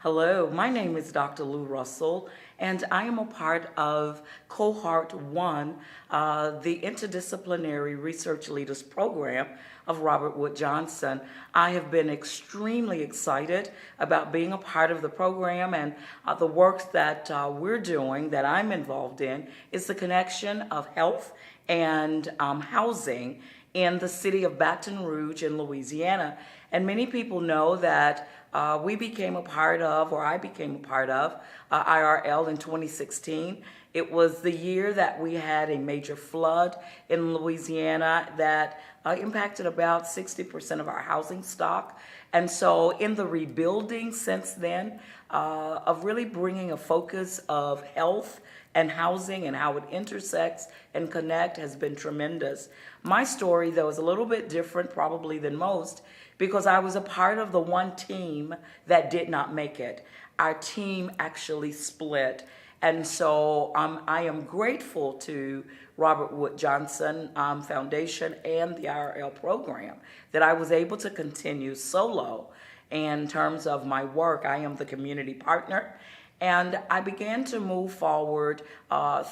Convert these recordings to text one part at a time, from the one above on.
Hello, my name is Dr. Lue Russell, and I am a part of Cohort 1, the Interdisciplinary Research Leaders program of Robert Wood Johnson. I have been extremely excited about being a part of the program, and the work that we're doing, that I'm involved in, is the connection of health and housing in the city of Baton Rouge in Louisiana. And many people know that I became a part of IRL in 2016. It was the year that we had a major flood in Louisiana that impacted about 60% of our housing stock. And so in the rebuilding since then, of really bringing a focus of health and housing and how it intersects and connect has been tremendous. My story, though, is a little bit different probably than most because I was a part of the one team that did not make it. Our team actually split. And so I am grateful to Robert Wood Johnson Foundation and the IRL program that I was able to continue solo. In terms of my work, I am the community partner. And I began to move forward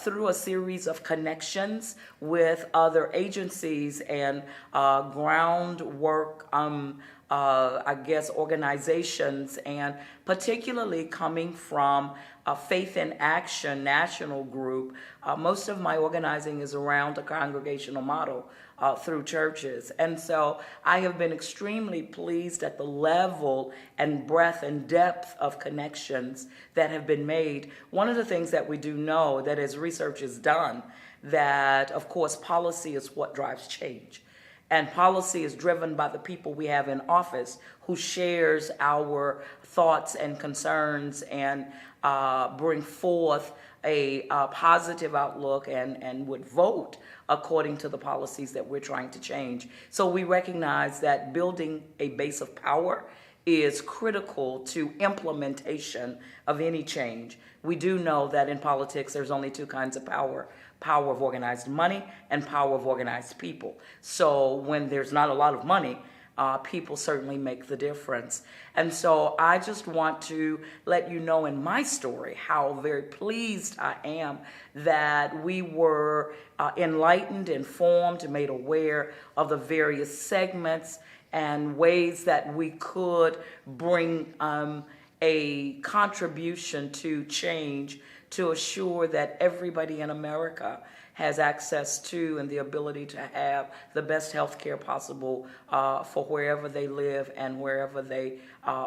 through a series of connections with other agencies and groundwork, organizations, and particularly coming from Faith in Action national group. Most of my organizing is around a congregational model through churches. And so I have been extremely pleased at the level and breadth and depth of connections that have been made. One of the things that we do know that as research is done, that of course policy is what drives change. And policy is driven by the people we have in office who shares our thoughts and concerns and bring forth a positive outlook and would vote according to the policies that we're trying to change. So we recognize that building a base of power is critical to implementation of any change. We do know that in politics there's only two kinds of power: power of organized money and power of organized people. So when there's not a lot of money, people certainly make the difference. And so I just want to let you know in my story how very pleased I am that we were enlightened, informed, made aware of the various segments and ways that we could bring a contribution to change to assure that everybody in America has access to and the ability to have the best health care possible for wherever they live and wherever they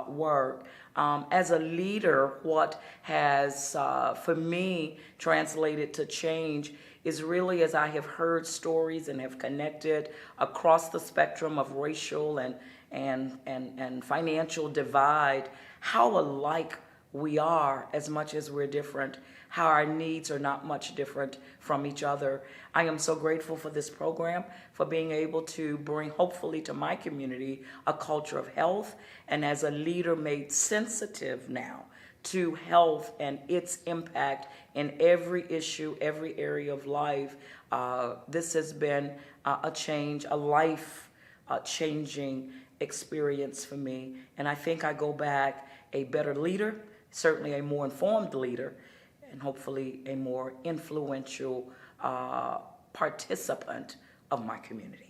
work. As a leader, what has, for me, translated to change is really as I have heard stories and have connected across the spectrum of racial and financial divide, how alike we are as much as we're different, how our needs are not much different from each other. I am so grateful for this program, for being able to bring, hopefully, to my community a culture of health, and as a leader made sensitive now to health and its impact in every issue, every area of life. This has been a change, a life-changing experience for me. And I think I go back a better leader, certainly a more informed leader, and hopefully a more influential participant of my community.